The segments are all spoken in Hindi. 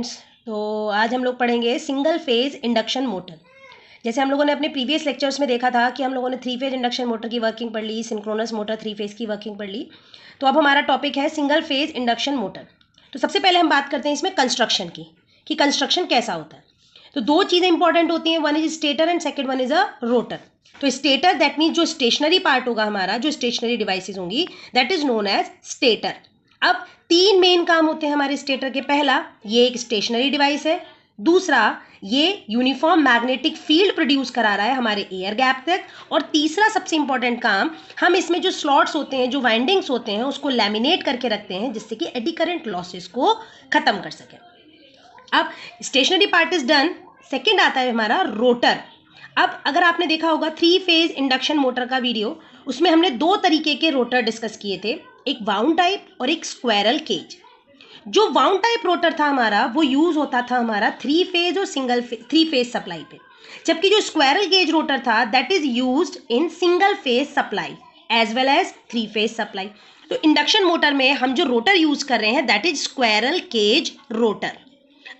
स्टूडेंट्स, तो आज हम लोग पढ़ेंगे सिंगल फेज इंडक्शन मोटर। जैसे हम लोगों ने अपने प्रीवियस लेक्चर्स में देखा था कि हम लोगों ने 3 फेज इंडक्शन मोटर की वर्किंग पढ़ ली, सिंक्रोनस मोटर 3 फेज की वर्किंग पढ़ ली। तो अब हमारा टॉपिक है सिंगल फेज इंडक्शन मोटर। तो सबसे पहले हम बात करते हैं इसमें कंस्ट्रक्शन की, कि कंस्ट्रक्शन कैसा होता है। तो दो चीज़ें इंपॉर्टेंट होती हैं, one is stator and second one is a rotor. तो स्टेटर दैट मीन्स जो स्टेशनरी पार्ट होगा हमारा, जो स्टेशनरी डिवाइसेज होंगी, that is known as stator. अब 3 मेन काम होते हैं हमारे स्टेटर के। पहला, ये एक स्टेशनरी डिवाइस है। दूसरा, ये यूनिफॉर्म मैग्नेटिक फील्ड प्रोड्यूस करा रहा है हमारे एयर गैप तक। और तीसरा सबसे इंपॉर्टेंट काम, हम इसमें जो स्लॉट्स होते हैं, जो वाइंडिंग्स होते हैं, उसको लैमिनेट करके रखते हैं जिससे कि एडी करंट लॉसेस को खत्म कर सके। अब stationary part is done. Second आता है हमारा रोटर। अब अगर आपने देखा होगा 3 फेज इंडक्शन मोटर का वीडियो, उसमें हमने 2 तरीके के रोटर डिस्कस किए थे, एक वाउंड टाइप और एक स्क्वायरल केज। जो वाउंड टाइप रोटर था हमारा, वो यूज होता था हमारा 3 फेज और 3 फेज सप्लाई पे, जबकि जो स्क्वायरल केज रोटर था that is used in single phase supply as well as 3 phase supply. तो इंडक्शन मोटर में हम जो रोटर यूज कर रहे हैं that is squirrel cage rotor.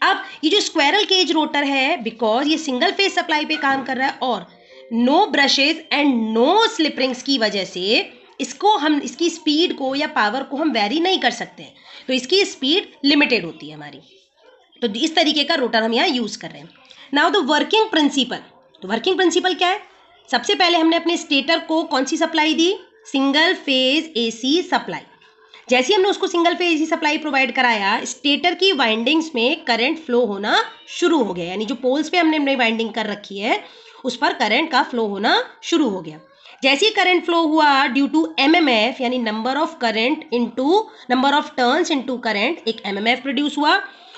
अब ये जो स्क्वायरल केज रोटर है, बिकॉज ये सिंगल फेज सप्लाई पे काम कर रहा है और no brushes and no slip rings की वजह से इसकी स्पीड को या पावर को हम वेरी नहीं कर सकते हैं, तो इसकी स्पीड लिमिटेड होती है हमारी। तो इस तरीके का रोटर हम यहाँ यूज कर रहे हैं। Now the working principle. तो वर्किंग प्रिंसिपल क्या है? सबसे पहले हमने अपने स्टेटर को कौन सी सप्लाई दी? Single phase AC supply. जैसे हमने उसको single phase AC supply provide कराया, स्टेटर की वाइंडिंग्स में करंट फ्लो होना शुरू हो गया, यानी जो पोल्स पे हमने वाइंडिंग कर रखी है उस पर करंट का फ्लो होना शुरू हो गया। जैसे ही करंट फ्लो हुआ ड्यू टू एमएमएफ, यानी number of current into number of turns into current, एक एमएमएफ प्रोड्यूस हुआ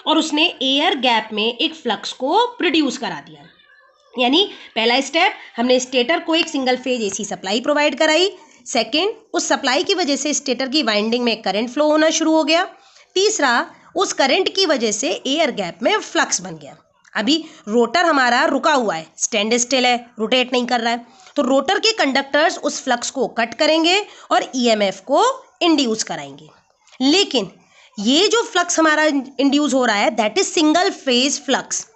और उसने एयर गैप में एक फ्लक्स को प्रोड्यूस करा दिया। यानी पहला स्टेप, हमने स्टेटर को एक single phase AC supply provide कराई। सेकेंड, उस सप्लाई की वजह से स्टेटर की वाइंडिंग में करंट फ्लो होना शुरू हो गया। तीसरा, उस करंट की वजह से एयर गैप में फ्लक्स बन गया। अभी रोटर हमारा रुका हुआ है, स्टैंड स्टिल है, रोटेट नहीं कर रहा है, तो रोटर के कंडक्टर्स उस फ्लक्स को कट करेंगे और ईएमएफ को इंड्यूस कराएंगे। लेकिन ये जो फ्लक्स हमारा इंड्यूस हो रहा है that is single phase flux,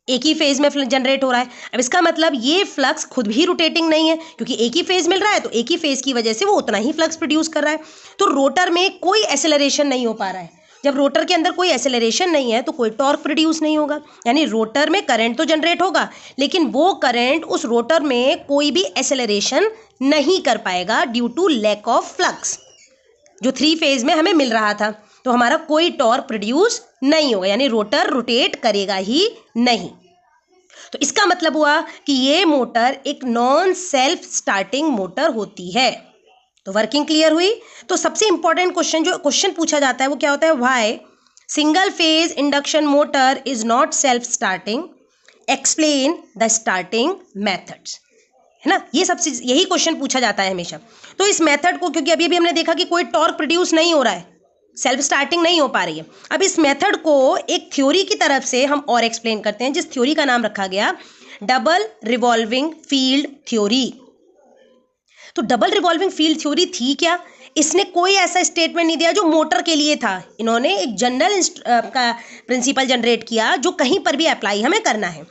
एक ही फेज में जनरेट हो रहा है। अब इसका मतलब ये फ्लक्स खुद भी रोटेटिंग नहीं है, क्योंकि एक ही फेज मिल रहा है तो एक ही फेज की वजह से वो उतना ही फ्लक्स प्रोड्यूस कर रहा है। तो रोटर में कोई एक्सेलरेशन नहीं हो पा रहा है। जब रोटर के अंदर कोई एक्सेलरेशन नहीं है तो कोई टॉर्क प्रोड्यूस नहीं होगा, यानी रोटर में करंट तो जनरेट होगा लेकिन वो करंट उस रोटर में कोई भी एक्सेलरेशन नहीं कर पाएगा due to lack of flux जो 3 फेज में हमें मिल रहा था। तो हमारा कोई टॉर्क प्रोड्यूस नहीं होगा, यानी रोटर रोटेट करेगा ही नहीं। तो इसका मतलब हुआ कि ये मोटर एक नॉन सेल्फ स्टार्टिंग मोटर होती है। तो वर्किंग क्लियर हुई। तो सबसे इंपॉर्टेंट क्वेश्चन पूछा जाता है वो क्या होता है? Why single phase induction motor is not self starting, explain the starting methods, है ना? ये सबसे यही क्वेश्चन पूछा जाता है हमेशा। तो इस मेथड को, क्योंकि अभी हमने देखा कि कोई टॉर्क प्रोड्यूस नहीं हो रहा है, सेल्फ स्टार्टिंग नहीं हो पा रही है, अब इस मेथड को एक थ्योरी की तरफ से हम और एक्सप्लेन करते हैं, जिस थ्योरी का नाम रखा गया डबल रिवॉल्विंग फील्ड थ्योरी। तो डबल रिवॉल्विंग फील्ड थ्योरी थी क्या? इसने कोई ऐसा स्टेटमेंट नहीं दिया जो मोटर के लिए था, इन्होंने एक जनरल का प्रिंसिपल जनरेट किया जो कहीं पर भी अप्लाई हमें करना है।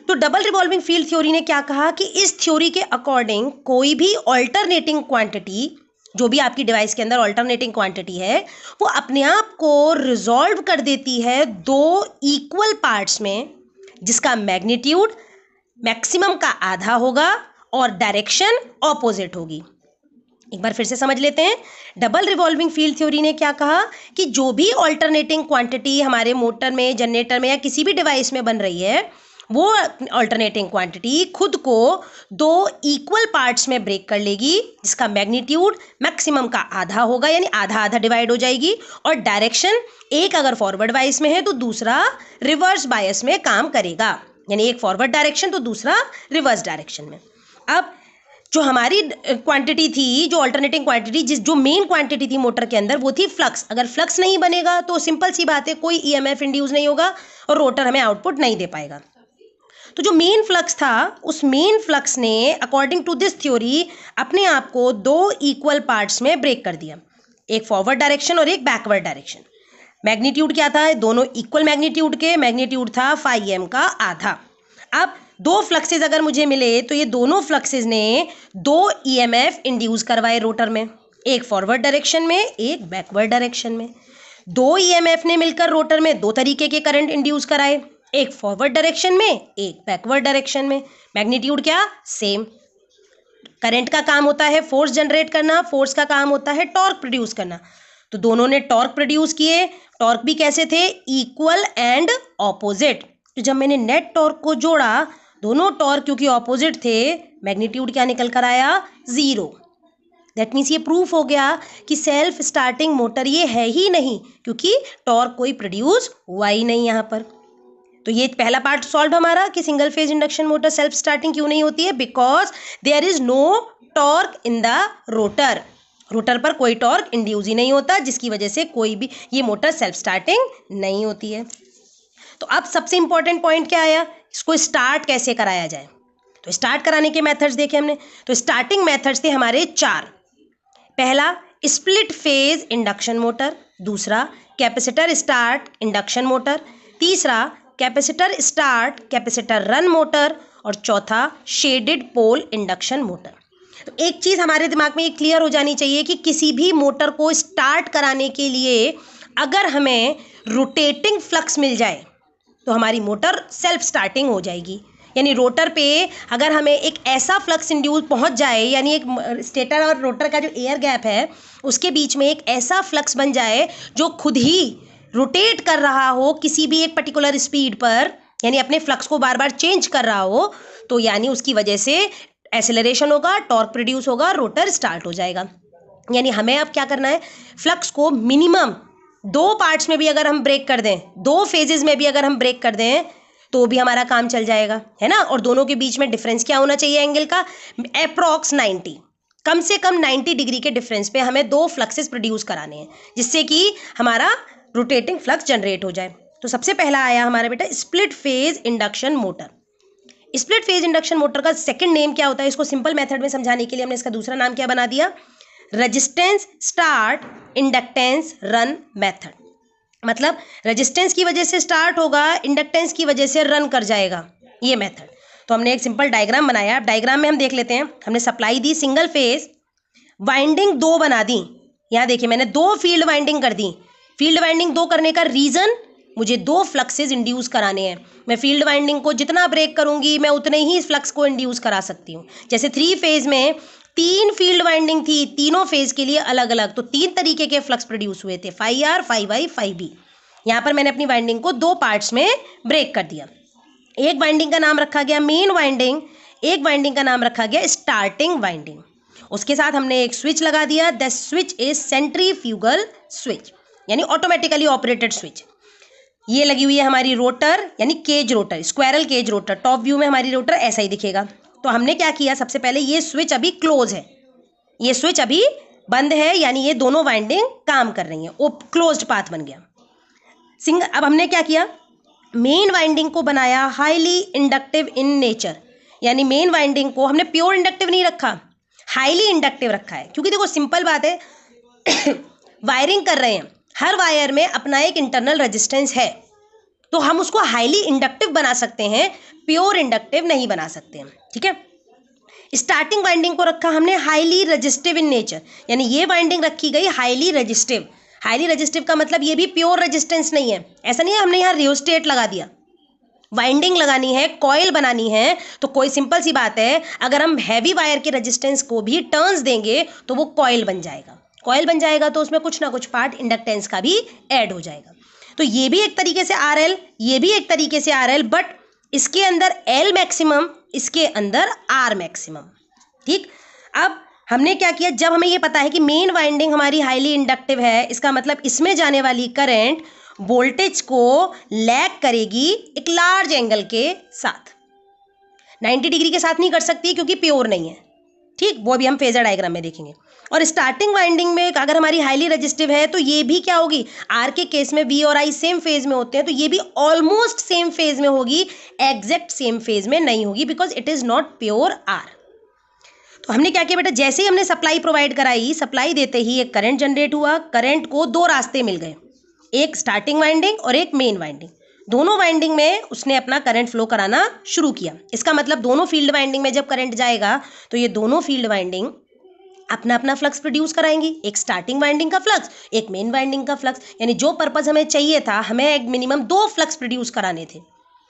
तो डबल रिवॉल्विंग फील्ड थ्योरी ने क्या कहा कि इस थ्योरी के अकॉर्डिंग कोई भी ऑल्टरनेटिंग क्वांटिटी, जो भी आपकी डिवाइस के अंदर ऑल्टरनेटिंग क्वांटिटी है, वो अपने आप को रिजॉल्व कर देती है 2 इक्वल पार्ट्स में, जिसका मैग्नीट्यूड मैक्सिमम का आधा होगा और डायरेक्शन ऑपोजिट होगी। एक बार फिर से समझ लेते हैं। डबल रिवॉल्विंग फील्ड थ्योरी ने क्या कहा कि जो भी ऑल्टरनेटिंग क्वांटिटी हमारे मोटर में, जनरेटर में या किसी भी डिवाइस में बन रही है, वो ऑल्टरनेटिंग क्वांटिटी खुद को 2 इक्वल पार्ट्स में ब्रेक कर लेगी, जिसका मैग्नीट्यूड मैक्सिमम का आधा होगा, यानी आधा आधा डिवाइड हो जाएगी, और डायरेक्शन एक अगर फॉरवर्ड बायस में है तो दूसरा रिवर्स बायस में काम करेगा, यानी एक फॉरवर्ड डायरेक्शन तो दूसरा रिवर्स डायरेक्शन में। अब जो हमारी क्वांटिटी थी, जो ऑल्टरनेटिंग क्वांटिटी, जो मेन क्वांटिटी थी मोटर के अंदर, वो थी फ्लक्स। अगर फ्लक्स नहीं बनेगा तो सिंपल सी बात है, कोई ईएमएफ इंड्यूस नहीं होगा और रोटर हमें आउटपुट नहीं दे पाएगा। तो जो मेन फ्लक्स था, उस मेन फ्लक्स ने अकॉर्डिंग टू दिस थ्योरी अपने आप को 2 इक्वल पार्ट्स में ब्रेक कर दिया, एक फॉरवर्ड डायरेक्शन और एक बैकवर्ड डायरेक्शन। मैग्नीट्यूड क्या था, दोनों इक्वल मैग्नीट्यूड के, मैग्नीट्यूड था फाई एम का आधा। अब दो फ्लक्सेस अगर मुझे मिले तो ये दोनों फ्लक्सेस ने दो ईएमएफ इंड्यूस करवाए रोटर में, एक फॉरवर्ड डायरेक्शन में, एक बैकवर्ड डायरेक्शन में। दो ईएमएफ ने मिलकर रोटर में दो तरीके के करंट इंड्यूस कराए, एक फॉरवर्ड डायरेक्शन में, एक बैकवर्ड डायरेक्शन में। मैग्नीट्यूड क्या, सेम। करंट का काम होता है फोर्स जनरेट करना, फोर्स का काम होता है टॉर्क प्रोड्यूस करना। तो दोनों ने टॉर्क प्रोड्यूस किए, टॉर्क भी कैसे थे, इक्वल एंड ऑपोजिट। तो जब मैंने नेट टॉर्क को जोड़ा, दोनों टॉर्क क्योंकि ऑपोजिट थे, मैग्नीट्यूड क्या निकल कर आया, 0। दैट मीन्स ये प्रूफ हो गया कि सेल्फ स्टार्टिंग मोटर ये है ही नहीं, क्योंकि टॉर्क कोई प्रोड्यूस हुआ ही नहीं यहाँ पर। तो ये पहला पार्ट सॉल्व हमारा कि single phase induction motor self starting क्यों नहीं होती है, because there is no torque in the rotor. Rotor पर कोई टॉर्क इंड्यूस ही नहीं होता, जिसकी वजह से कोई भी ये मोटर सेल्फ स्टार्टिंग नहीं होती है। तो अब सबसे इंपॉर्टेंट पॉइंट क्या आया, इसको स्टार्ट कैसे कराया जाए। तो स्टार्ट कराने के मेथड्स देखे हमने। तो स्टार्टिंग मेथड्स थे हमारे 4। पहला स्प्लिट फेज इंडक्शन मोटर, दूसरा कैपेसिटर स्टार्ट इंडक्शन मोटर, तीसरा capacitor start capacitor run motor, और चौथा शेडेड पोल इंडक्शन मोटर। तो एक चीज़ हमारे दिमाग में ये क्लियर हो जानी चाहिए कि किसी भी मोटर को स्टार्ट कराने के लिए अगर हमें रोटेटिंग फ्लक्स मिल जाए तो हमारी मोटर सेल्फ स्टार्टिंग हो जाएगी। यानी रोटर पे अगर हमें एक ऐसा फ्लक्स इंड्यूस पहुंच जाए, यानी एक स्टेटर और रोटर का जो एयर गैप है उसके बीच में एक ऐसा फ्लक्स बन जाए जो खुद ही रोटेट कर रहा हो किसी भी एक पर्टिकुलर स्पीड पर, यानी अपने फ्लक्स को बार बार चेंज कर रहा हो, तो यानी उसकी वजह से एक्सेलरेशन होगा, टॉर्क प्रोड्यूस होगा, रोटर स्टार्ट हो जाएगा। यानी हमें अब क्या करना है, फ्लक्स को मिनिमम 2 पार्ट्स में भी अगर हम ब्रेक कर दें, 2 फेजेस में भी अगर हम ब्रेक कर दें तो भी हमारा काम चल जाएगा, है ना। और दोनों के बीच में डिफरेंस क्या होना चाहिए एंगल का, अप्रॉक्स 90, कम से कम 90 डिग्री के डिफरेंस पे हमें 2 फ्लक्सेस प्रोड्यूस कराने हैं, जिससे कि हमारा रोटेटिंग फ्लक्स जनरेट हो जाए। तो सबसे पहला आया हमारा बेटा split phase induction motor. Split phase induction motor का सेकंड नेम क्या होता है, इसको सिंपल मेथड में समझाने के लिए हमने इसका दूसरा नाम क्या बना दिया, resistance start inductance run method. मतलब रेजिस्टेंस की वजह से स्टार्ट होगा, इंडक्टेंस की वजह से रन कर जाएगा, ये मेथड। तो हमने एक सिंपल डायग्राम बनाया। अब डायग्राम में हम देख लेते हैं। हमने सप्लाई दी सिंगल फेज, वाइंडिंग 2 बना दी। यहाँ देखिए मैंने 2 फील्ड वाइंडिंग कर दी। फील्ड वाइंडिंग 2 करने का रीजन, मुझे 2 फ्लक्सेस इंड्यूस कराने हैं। मैं फील्ड वाइंडिंग को जितना ब्रेक करूंगी मैं उतने ही फ्लक्स को इंड्यूस करा सकती हूँ। जैसे 3 फेज में 3 फील्ड वाइंडिंग थी, तीनों फेज के लिए अलग अलग, तो 3 तरीके के फ्लक्स प्रोड्यूस हुए थे, 5R 5I 5B। यहाँ पर मैंने अपनी वाइंडिंग को 2 पार्ट्स में ब्रेक कर दिया। एक वाइंडिंग का नाम रखा गया मेन वाइंडिंग, एक वाइंडिंग का नाम रखा गया स्टार्टिंग वाइंडिंग। उसके साथ हमने एक स्विच लगा दिया, the switch is centrifugal switch, यानी ऑटोमेटिकली ऑपरेटेड स्विच। ये लगी हुई है हमारी रोटर, यानी cage rotor, squirrel cage rotor. Top view में हमारी रोटर ऐसा ही दिखेगा। तो हमने क्या किया, सबसे पहले ये स्विच अभी क्लोज है, ये स्विच अभी बंद है, यानी ये दोनों वाइंडिंग काम कर रही हैं, वो क्लोज्ड पाथ बन गया। अब हमने क्या किया, मेन वाइंडिंग को बनाया हाईली इंडक्टिव इन नेचर, यानी मेन वाइंडिंग को हमने प्योर इंडक्टिव नहीं रखा, हाईली इंडक्टिव रखा है। क्योंकि देखो सिंपल बात है वायरिंग कर रहे हैं, हर वायर में अपना एक इंटरनल रेजिस्टेंस है, तो हम उसको हाईली इंडक्टिव बना सकते हैं, प्योर इंडक्टिव नहीं बना सकते हैं, ठीक है। स्टार्टिंग वाइंडिंग को रखा हमने हाईली रेजिस्टिव इन नेचर, यानी ये वाइंडिंग रखी गई हाईली रेजिस्टिव। हाईली रेजिस्टिव का मतलब ये भी प्योर रेजिस्टेंस नहीं है, ऐसा नहीं है हमने यहाँ रियोस्टेट लगा दिया। वाइंडिंग लगानी है, कॉइल बनानी है, तो कोई सिंपल सी बात है, अगर हम हैवी वायर के रेजिस्टेंस को भी टर्न्स देंगे तो वो कॉइल बन जाएगा। कॉइल बन जाएगा तो उसमें कुछ ना कुछ पार्ट इंडक्टेंस का भी ऐड हो जाएगा। तो ये भी एक तरीके से RL, ये भी एक तरीके से RL, बट इसके अंदर L मैक्सिमम, इसके अंदर R मैक्सिमम, ठीक। अब हमने क्या किया, जब हमें ये पता है कि मेन वाइंडिंग हमारी हाईली इंडक्टिव है, इसका मतलब इसमें जाने वाली करंट वोल्टेज को लैग करेगी एक लार्ज एंगल के साथ, 90 डिग्री के साथ नहीं कर सकती क्योंकि प्योर नहीं है, ठीक। वो भी हम फेजर डायग्राम में देखेंगे। और स्टार्टिंग वाइंडिंग में अगर हमारी हाईली रेजिस्टिव है तो ये भी क्या होगी, R के केस में V और I सेम फेज में होते हैं, तो ये भी ऑलमोस्ट सेम फेज में होगी, एग्जैक्ट सेम फेज में नहीं होगी, because it is not pure R। तो हमने क्या किया बेटा, जैसे ही हमने सप्लाई प्रोवाइड कराई, सप्लाई देते ही एक करंट जनरेट हुआ, करंट को 2 रास्ते मिल गए, एक स्टार्टिंग वाइंडिंग और एक मेन वाइंडिंग। दोनों वाइंडिंग में उसने अपना करंट फ्लो कराना शुरू किया। इसका मतलब दोनों फील्ड वाइंडिंग में जब करंट जाएगा तो ये दोनों फील्ड वाइंडिंग अपना अपना फ्लक्स प्रोड्यूस कराएंगी, एक स्टार्टिंग वाइंडिंग का फ्लक्स, एक मेन वाइंडिंग का फ्लक्स। यानी जो पर्पस हमें चाहिए था, हमें एक मिनिमम 2 फ्लक्स प्रोड्यूस कराने थे,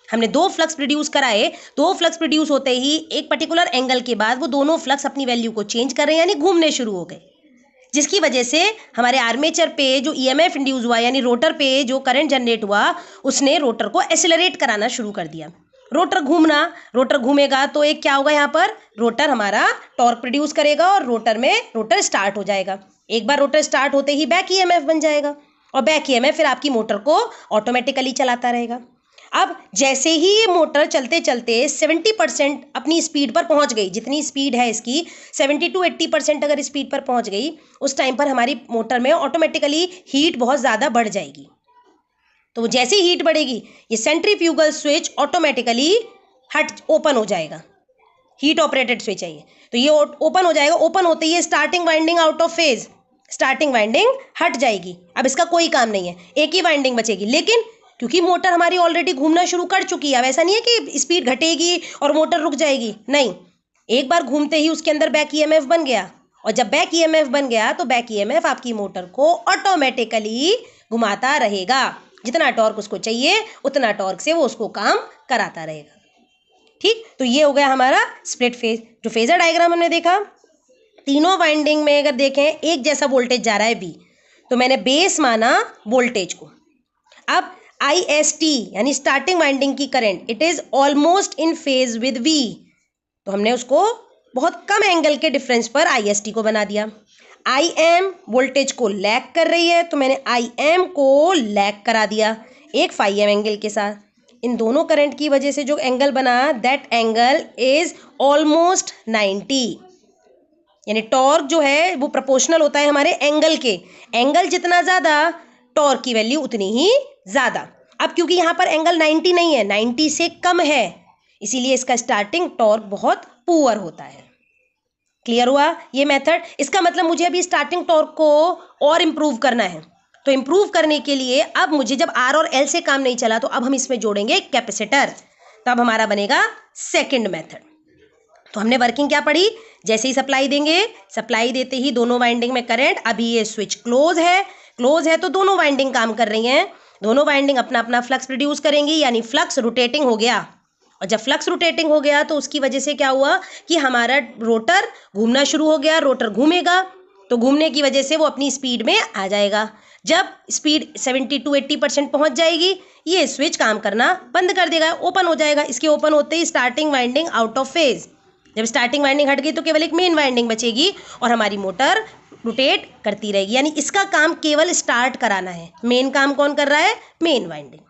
हमने 2 फ्लक्स प्रोड्यूस कराए। 2 फ्लक्स प्रोड्यूस होते ही एक पर्टिकुलर एंगल के बाद वो दोनों फ्लक्स अपनी वैल्यू को चेंज कर रहे हैं, यानी घूमने शुरू हो गए, जिसकी वजह से हमारे आर्मेचर पे जो ईएमएफ इंड्यूस हुआ, यानी रोटर पे जो करंट जनरेट हुआ, उसने रोटर को एक्सेलरेट कराना शुरू कर दिया। रोटर घूमेगा तो एक क्या होगा, यहाँ पर रोटर हमारा टॉर्क प्रोड्यूस करेगा और रोटर स्टार्ट हो जाएगा। एक बार रोटर स्टार्ट होते ही बैक ईएमएफ बन जाएगा और बैक ईएमएफ फिर आपकी मोटर को ऑटोमेटिकली चलाता रहेगा। अब जैसे ही ये मोटर चलते चलते 70% अपनी स्पीड पर पहुंच गई, जितनी स्पीड है इसकी 70 to 80% अगर स्पीड पर पहुंच गई, उस टाइम पर हमारी मोटर में ऑटोमेटिकली हीट बहुत ज़्यादा बढ़ जाएगी। तो जैसे ही हीट बढ़ेगी ये सेंट्रीफ्यूगल स्विच ऑटोमेटिकली ओपन हो जाएगा। हीट ऑपरेटेड स्विच है ये, तो ये ओपन हो जाएगा। ओपन होते ही starting winding out of phase, starting winding हट जाएगी। अब इसका कोई काम नहीं है, एक ही वाइंडिंग बचेगी। लेकिन क्योंकि मोटर हमारी ऑलरेडी घूमना शुरू कर चुकी है, अब ऐसा नहीं है कि स्पीड घटेगी और मोटर रुक जाएगी, नहीं। एक बार घूमते ही उसके अंदर बैक ईएमएफ बन गया, और जब बैक ईएमएफ बन गया तो बैक ईएमएफ आपकी मोटर को ऑटोमेटिकली घुमाता रहेगा। जितना टॉर्क उसको चाहिए उतना टॉर्क से वो उसको काम कराता रहेगा। ठीक, तो ये हो गया हमारा स्प्लिट फेज। जो फेजर डायग्राम हमने देखा, तीनों वाइंडिंग में अगर देखें एक जैसा वोल्टेज जा रहा है बी, तो मैंने बेस माना वोल्टेज को। अब IST यानी स्टार्टिंग वाइंडिंग की current, it is almost in phase with V, तो हमने उसको बहुत कम एंगल के डिफरेंस पर IST को बना दिया। IM वोल्टेज को लैग कर रही है, तो मैंने IM को लैग करा दिया एक phi m एंगल के साथ। इन दोनों करंट की वजह से जो एंगल बना, दैट एंगल इज ऑलमोस्ट 90, यानी टॉर्क जो है वो प्रोपोर्शनल होता है हमारे एंगल के। एंगल जितना ज़्यादा, टॉर्क की वैल्यू उतनी ही ज़्यादा। अब क्योंकि यहाँ पर एंगल 90 नहीं है, 90 से कम है, इसीलिए इसका स्टार्टिंग टॉर्क बहुत पुअर होता है। क्लियर हुआ ये मेथड? इसका मतलब मुझे अभी स्टार्टिंग टॉर्क को और इम्प्रूव करना है, तो इम्प्रूव करने के लिए अब मुझे जब R और L से काम नहीं चला, तो अब हम इसमें जोड़ेंगे कैपेसिटर, तब हमारा बनेगा सेकंड मेथड। तो हमने वर्किंग क्या पढ़ी, जैसे ही सप्लाई देंगे, सप्लाई देते ही दोनों वाइंडिंग में करंट, अभी ये स्विच क्लोज है तो दोनों वाइंडिंग काम कर रही हैं, दोनों वाइंडिंग अपना अपना फ्लक्स प्रोड्यूस करेंगी, यानी फ्लक्स रोटेटिंग हो गया। और जब फ्लक्स रोटेटिंग हो गया तो उसकी वजह से क्या हुआ कि हमारा रोटर घूमना शुरू हो गया। रोटर घूमेगा तो घूमने की वजह से वो अपनी स्पीड में आ जाएगा। जब स्पीड 70 to 80% पहुंच जाएगी, ये स्विच काम करना बंद कर देगा, ओपन हो जाएगा। इसके ओपन होते ही starting winding out of phase, जब स्टार्टिंग वाइंडिंग हट गई तो केवल एक मेन वाइंडिंग बचेगी और हमारी मोटर रोटेट करती रहेगी। यानी इसका काम केवल स्टार्ट कराना है, मेन काम कौन कर रहा है, मेन वाइंडिंग।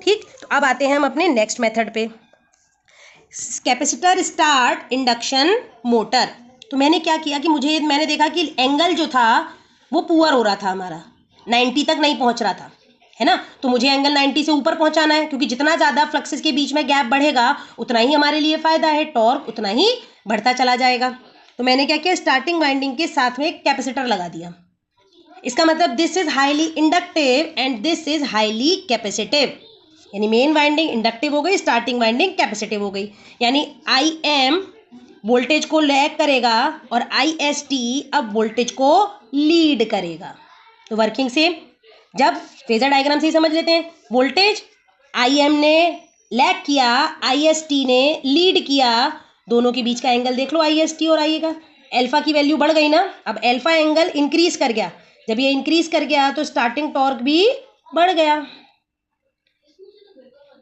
ठीक, तो अब आते हैं हम अपने नेक्स्ट मेथड पे, कैपेसिटर स्टार्ट इंडक्शन मोटर। तो मैंने क्या किया कि मैंने देखा कि एंगल जो था वो पुअर हो रहा था, हमारा 90 तक नहीं पहुंच रहा था, है ना। तो मुझे एंगल 90 से ऊपर पहुंचाना है, क्योंकि जितना ज़्यादा फ्लक्सेस के बीच में गैप बढ़ेगा उतना ही हमारे लिए फ़ायदा है, टॉर्क उतना ही बढ़ता चला जाएगा। तो मैंने क्या किया, स्टार्टिंग वाइंडिंग के साथ में एक कैपेसिटर लगा दिया। इसका मतलब this is highly inductive and this is highly capacitive, यानी मेन वाइंडिंग इंडक्टिव हो गई, स्टार्टिंग वाइंडिंग कैपेसिटिव हो गई। यानी IM वोल्टेज को लैग करेगा और IST अब वोल्टेज को लीड करेगा। तो वर्किंग से जब फेजर डायग्राम से ही समझ लेते हैं, वोल्टेज IM ने लैग किया, IST ने लीड किया, दोनों के बीच का एंगल देख लो, IST और IA का, अल्फा की वैल्यू बढ़ गई ना। अब अल्फा एंगल इंक्रीज कर गया, जब ये इंक्रीज कर गया तो स्टार्टिंग टॉर्क भी बढ़ गया।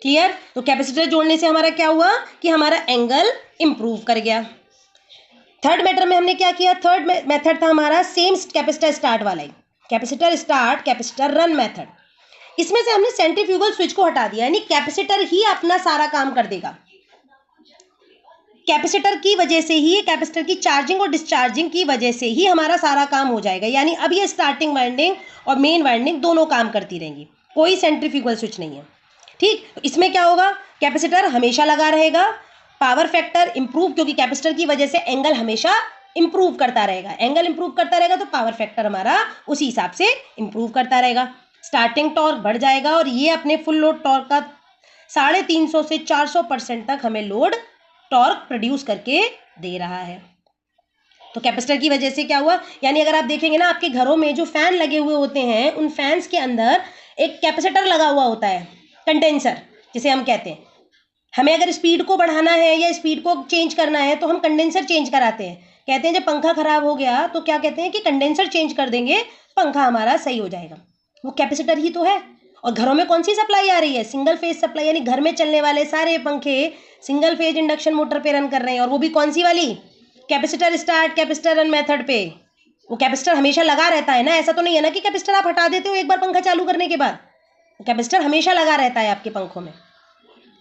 क्लियर? तो कैपेसिटर जोड़ने से हमारा क्या हुआ कि हमारा एंगल इंप्रूव कर गया। थर्ड मेथड में हमने क्या किया, थर्ड मेथड था हमारा सेम कैपेसिटर स्टार्ट वाला ही, capacitor start capacitor run method. इसमें से हमने सेंट्रीफ्यूगल स्विच को हटा दिया, यानी कैपेसिटर ही अपना सारा काम कर देगा। कैपेसिटर की वजह से ही, कैपेसिटर की चार्जिंग और डिस्चार्जिंग की वजह से ही हमारा सारा काम हो जाएगा। यानी अब ये स्टार्टिंग वाइंडिंग और मेन वाइंडिंग दोनों काम करती रहेंगी, कोई सेंट्रीफ्यूगल स्विच नहीं है। ठीक, तो इसमें क्या होगा, कैपेसिटर हमेशा लगा रहेगा, पावर फैक्टर इंप्रूव, क्योंकि कैपेसिटर की वजह से एंगल हमेशा इंप्रूव करता रहेगा, एंगल इंप्रूव करता रहेगा तो पावर फैक्टर हमारा उसी हिसाब से इंप्रूव करता रहेगा। स्टार्टिंग टॉर्क बढ़ जाएगा और ये अपने फुल लोड टॉर्क का 350 से 400% तक हमें लोड टॉर्क प्रोड्यूस करके दे रहा है। तो कैपेसिटर की वजह से क्या हुआ, यानी अगर आप देखेंगे ना आपके घरों में जो फैन लगे हुए होते हैं उन फैंस के अंदर एक कैपेसिटर लगा हुआ होता है, कंडेंसर जिसे हम कहते हैं। हमें अगर स्पीड को बढ़ाना है या स्पीड को चेंज करना है तो हम कंडेंसर चेंज कराते हैं। कहते हैं जब पंखा खराब हो गया तो क्या कहते हैं कि कंडेंसर चेंज कर देंगे, पंखा हमारा सही हो जाएगा। वो कैपेसिटर ही तो है। और घरों में कौन सी सप्लाई आ रही है, सिंगल फेज सप्लाई, यानी घर में चलने वाले सारे पंखे सिंगल फेज इंडक्शन मोटर पे रन कर रहे हैं। और वो भी कौन सी वाली, capacitor start capacitor run method पे। वो कैपेसिटर हमेशा लगा रहता है ना, ऐसा तो नहीं है ना कि कैपेसिटर आप हटा देते हो एक बार पंखा चालू करने के बाद। कैपेसिटर हमेशा लगा रहता है आपके पंखों में,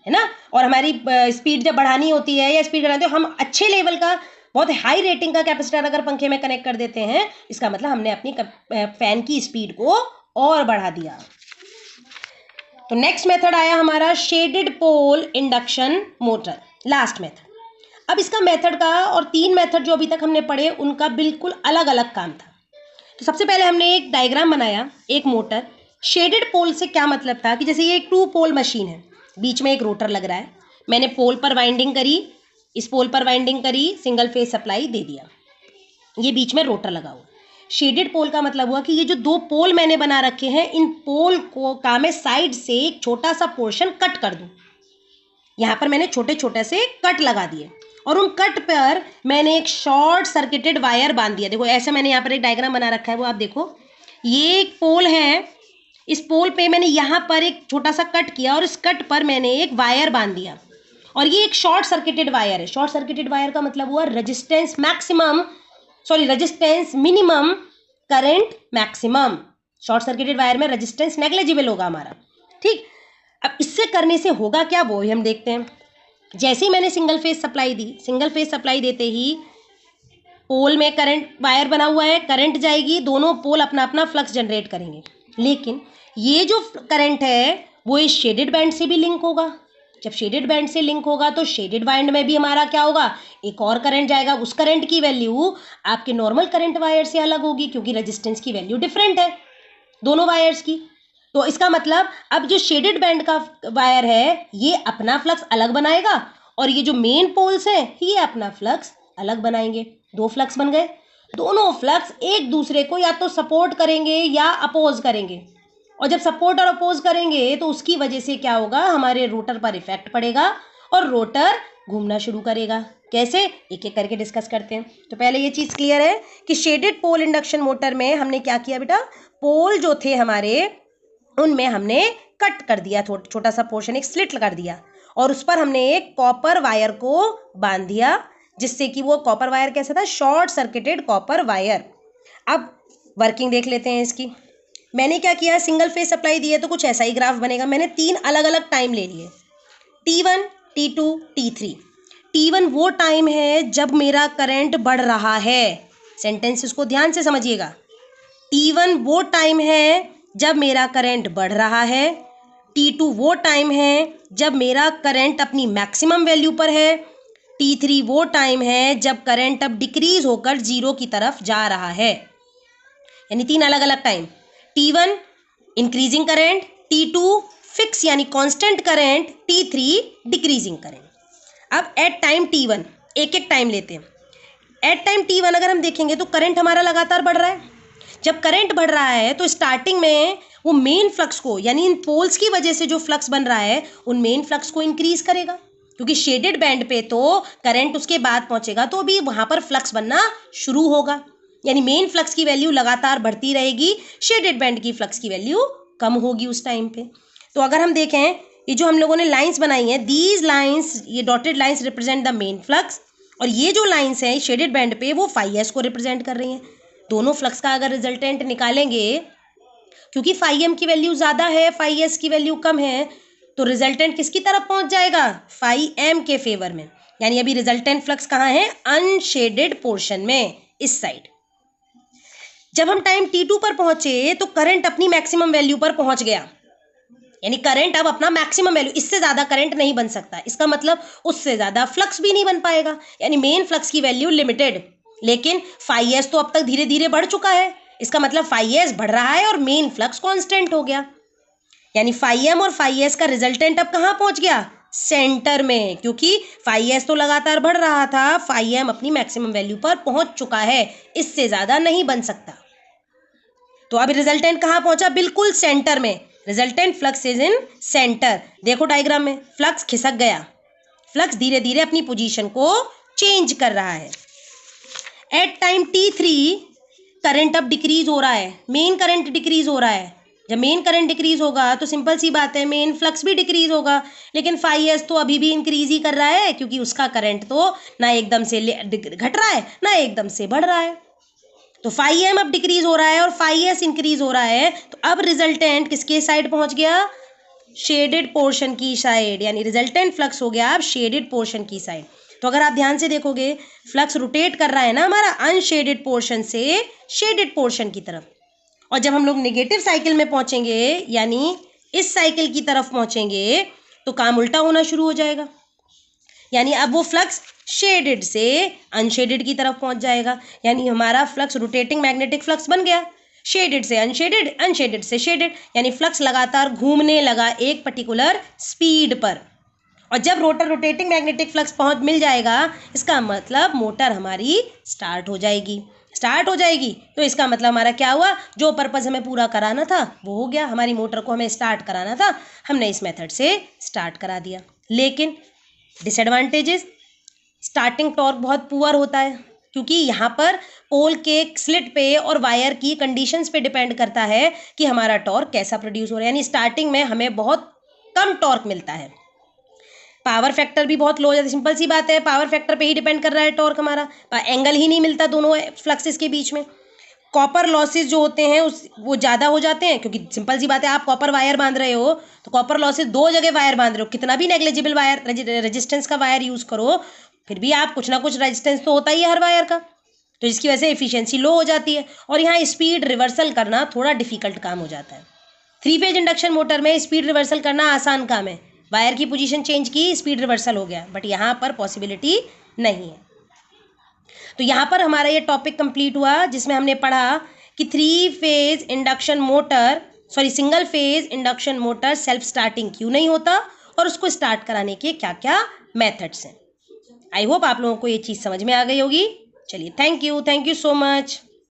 है ना। और हमारी स्पीड जब बढ़ानी होती है या स्पीड बढ़ाते हो, हम अच्छे लेवल का बहुत हाई रेटिंग का कैपेसिटर अगर पंखे में कनेक्ट कर देते हैं, इसका मतलब हमने अपनी फैन की स्पीड को और बढ़ा दिया। तो नेक्स्ट मेथड आया हमारा shaded pole induction motor, last method. अब इसका मेथड का और 3 मेथड जो अभी तक हमने पढ़े उनका बिल्कुल अलग अलग काम था। तो सबसे पहले हमने एक डायग्राम बनाया, एक मोटर। शेडेड पोल से क्या मतलब था कि जैसे ये एक 2 पोल मशीन है, बीच में एक रोटर लग रहा है, मैंने पोल पर वाइंडिंग करी, इस पोल पर वाइंडिंग करी, सिंगल फेज सप्लाई दे दिया, ये बीच में रोटर लगा हुआ। शेडेड पोल का मतलब हुआ कि ये जो 2 पोल मैंने बना रखे हैं, इन पोल को का मैं साइड से एक छोटा सा पोर्शन कट कर दूं। यहाँ पर मैंने छोटे छोटे से कट लगा दिए और उन कट पर मैंने एक शॉर्ट सर्किटेड वायर बांध दिया। देखो ऐसे मैंने यहाँ पर एक डायग्राम बना रखा है, वो आप देखो, ये एक पोल है, इस पोल पे मैंने यहाँ पर एक छोटा सा कट किया और इस कट पर मैंने एक वायर बांध दिया और ये एक शॉर्ट सर्किटेड वायर है। शॉर्ट सर्किटेड वायर का मतलब हुआ resistance minimum current maximum. Short circuited wire में रेजिस्टेंस नेग्लिजिबल होगा हमारा, ठीक। अब इससे करने से होगा क्या, वो ही हम देखते हैं। जैसे ही मैंने सिंगल फेज सप्लाई दी, सिंगल फेज सप्लाई देते ही पोल में करंट, वायर बना हुआ है, करंट जाएगी, दोनों पोल अपना अपना फ्लक्स जनरेट करेंगे। लेकिन ये जो करंट है वो इस शेडेड बैंड से भी लिंक होगा। जब शेडेड बैंड से लिंक होगा तो शेडेड बैंड में भी हमारा क्या होगा, एक और करंट जाएगा। उस करंट की वैल्यू आपके नॉर्मल करंट वायर से अलग होगी क्योंकि रेजिस्टेंस की वैल्यू डिफरेंट है दोनों वायर्स की। तो इसका मतलब अब जो शेडेड बैंड का वायर है ये अपना फ्लक्स अलग बनाएगा और ये जो मेन पोल्स हैं ये अपना फ्लक्स अलग बनाएंगे। 2 फ्लक्स बन गए। दोनों फ्लक्स एक दूसरे को या तो सपोर्ट करेंगे या अपोज करेंगे, और जब सपोर्ट और अपोज करेंगे तो उसकी वजह से क्या होगा, हमारे रोटर पर इफेक्ट पड़ेगा और रोटर घूमना शुरू करेगा। कैसे, एक एक करके डिस्कस करते हैं। तो पहले ये चीज़ क्लियर है कि शेडेड पोल इंडक्शन मोटर में हमने क्या किया बेटा, पोल जो थे हमारे उनमें हमने कट कर दिया, छोटा सा पोर्शन, एक स्लिट कर दिया और उस पर हमने एक कॉपर वायर को बांध दिया, जिससे कि वो कॉपर वायर कैसा था, शॉर्ट सर्किटेड कॉपर वायर। अब वर्किंग देख लेते हैं इसकी। मैंने क्या किया, सिंगल फेज सप्लाई दी है तो कुछ ऐसा ही ग्राफ बनेगा। मैंने 3 अलग अलग टाइम ले लिए, T1, T2, T3। T1 वो टाइम है जब मेरा करंट बढ़ रहा है, सेंटेंस इसको ध्यान से समझिएगा। T1 वो टाइम है जब मेरा करंट बढ़ रहा है। T2 वो टाइम है जब मेरा करंट अपनी मैक्सिमम वैल्यू पर है। T3 वो टाइम है जब करंट अब डिक्रीज होकर 0 की तरफ जा रहा है। यानी 3 अलग अलग time, T1 increasing current, T2 fix यानी constant current, T3 decreasing current. अब एट टाइम T1 एक एक टाइम लेते हैं। एट टाइम T1 अगर हम देखेंगे तो करंट हमारा लगातार बढ़ रहा है। जब करंट बढ़ रहा है तो स्टार्टिंग में वो मेन फ्लक्स को, यानी इन पोल्स की वजह से जो फ्लक्स बन रहा है उन मेन फ्लक्स को इंक्रीज करेगा, क्योंकि शेडेड बैंड पे तो करंट उसके बाद पहुंचेगा तो भी वहां पर फ्लक्स बनना शुरू होगा। यानी मेन फ्लक्स की वैल्यू लगातार बढ़ती रहेगी, शेडेड बैंड की फ्लक्स की वैल्यू कम होगी उस टाइम पे। तो अगर हम देखें, ये जो हम लोगों ने लाइंस बनाई हैं, दीज लाइंस, ये dotted lines represent the main flux, और ये जो लाइंस हैं शेडेड बैंड पे वो φs को रिप्रेजेंट कर रही हैं। दोनों फ्लक्स का अगर रिजल्टेंट निकालेंगे, क्योंकि φm की वैल्यू ज़्यादा है, φs की वैल्यू कम है, तो रिजल्टेंट किसकी तरफ पहुंच जाएगा, φm के फेवर में। यानी अभी रिजल्टेंट फ्लक्स कहाँ है, अनशेडेड पोर्शन में, इस साइड। जब हम टाइम T2 पर पहुंचे तो करंट अपनी मैक्सिमम वैल्यू पर पहुंच गया, यानी करंट अब अपना मैक्सिमम वैल्यू, इससे ज़्यादा करंट नहीं बन सकता। इसका मतलब उससे ज़्यादा फ्लक्स भी नहीं बन पाएगा, यानी मेन फ्लक्स की वैल्यू लिमिटेड। लेकिन φs तो अब तक धीरे धीरे बढ़ चुका है, इसका मतलब फाई एस बढ़ रहा है और मेन फ्लक्स कांस्टेंट हो गया, यानी फाई एम और फाई एस का रिजल्टेंट अब कहाँ पहुंच गया, सेंटर में, क्योंकि फाई एस तो लगातार बढ़ रहा था, फाई एम अपनी मैक्सिमम वैल्यू पर पहुंच चुका है, इससे ज्यादा नहीं बन सकता। तो अब रिजल्टेंट कहाँ पहुंचा, बिल्कुल सेंटर में, resultant flux is in centre. देखो डायग्राम में फ्लक्स खिसक गया, फ्लक्स धीरे धीरे अपनी पोजीशन को चेंज कर रहा है। एट टाइम t3 करंट अब डिक्रीज हो रहा है, मेन करंट डिक्रीज हो रहा है। जब मेन करंट डिक्रीज होगा तो सिंपल सी बात है मेन फ्लक्स भी डिक्रीज होगा, लेकिन फाई एस तो अभी भी इंक्रीज ही कर रहा है, क्योंकि उसका करंट तो ना एकदम से घट रहा है ना एकदम से बढ़ रहा है। तो फाई एम अब डिक्रीज हो रहा है और फाई एस इंक्रीज हो रहा है, तो अब रिजल्टेंट किसके साइड पहुंच गया, शेडेड पोर्शन की साइड, यानी रिजल्टेंट फ्लक्स हो गया अब शेडेड पोर्शन की साइड। तो अगर आप ध्यान से देखोगे फ्लक्स रोटेट कर रहा है ना हमारा अनशेडेड पोर्शन से शेडेड पोर्शन की तरफ, और जब हम लोग नेगेटिव साइकिल में पहुंचेंगे यानी इस साइकिल की तरफ पहुंचेंगे तो काम उल्टा होना शुरू हो जाएगा, यानी अब वो फ्लक्स शेडेड से अनशेडेड की तरफ पहुंच जाएगा, यानी हमारा फ्लक्स रोटेटिंग मैग्नेटिक फ्लक्स बन गया, शेडेड से अनशेडेड, अनशेडेड से शेडेड, यानी फ्लक्स लगातार घूमने लगा एक पर्टिकुलर स्पीड पर। और जब रोटर रोटेटिंग मैग्नेटिक फ्लक्स पहुंच मिल जाएगा, इसका मतलब मोटर हमारी स्टार्ट हो जाएगी। स्टार्ट हो जाएगी तो इसका मतलब हमारा क्या हुआ, जो पर्पस हमें पूरा कराना था वो हो गया, हमारी मोटर को हमें स्टार्ट कराना था, हमने इस मेथड से स्टार्ट करा दिया। लेकिन डिसएडवांटेजेस, स्टार्टिंग टॉर्क बहुत पुअर होता है, क्योंकि यहाँ पर पोल के स्लिट पे और वायर की कंडीशंस पे डिपेंड करता है कि हमारा टॉर्क कैसा प्रोड्यूस हो रहा है, यानी स्टार्टिंग में हमें बहुत कम टॉर्क मिलता है। पावर फैक्टर भी बहुत लो हो जाता है, सिंपल सी बात है, पावर फैक्टर पे ही डिपेंड कर रहा है टॉर्क हमारा, एंगल ही नहीं मिलता दोनों फ्लक्सेस के बीच में। कॉपर लॉसेस जो होते हैं वो ज़्यादा हो जाते हैं, क्योंकि सिंपल सी बात है आप कॉपर वायर बांध रहे हो तो कॉपर लॉसेस दो जगह वायर बांध रहे हो, कितना भी नेग्लिजिबल वायर रेजिस्टेंस का वायर यूज़ करो फिर भी आप कुछ ना कुछ रेजिस्टेंस तो होता ही है हर वायर का, तो जिसकी वजह से एफिशिएंसी लो हो जाती है और यहाँ स्पीड रिवर्सल करना थोड़ा डिफिकल्ट काम हो जाता है। 3 फेज इंडक्शन मोटर में स्पीड रिवर्सल करना आसान काम है, वायर की पोजीशन चेंज की स्पीड रिवर्सल हो गया, बट यहाँ पर पॉसिबिलिटी नहीं है। तो यहाँ पर हमारा ये टॉपिक कंप्लीट हुआ जिसमें हमने पढ़ा कि single phase induction motor self starting क्यों नहीं होता और उसको स्टार्ट कराने के क्या क्या मेथड्स हैं। आई होप आप लोगों को ये चीज़ समझ में आ गई होगी। चलिए थैंक यू सो मच।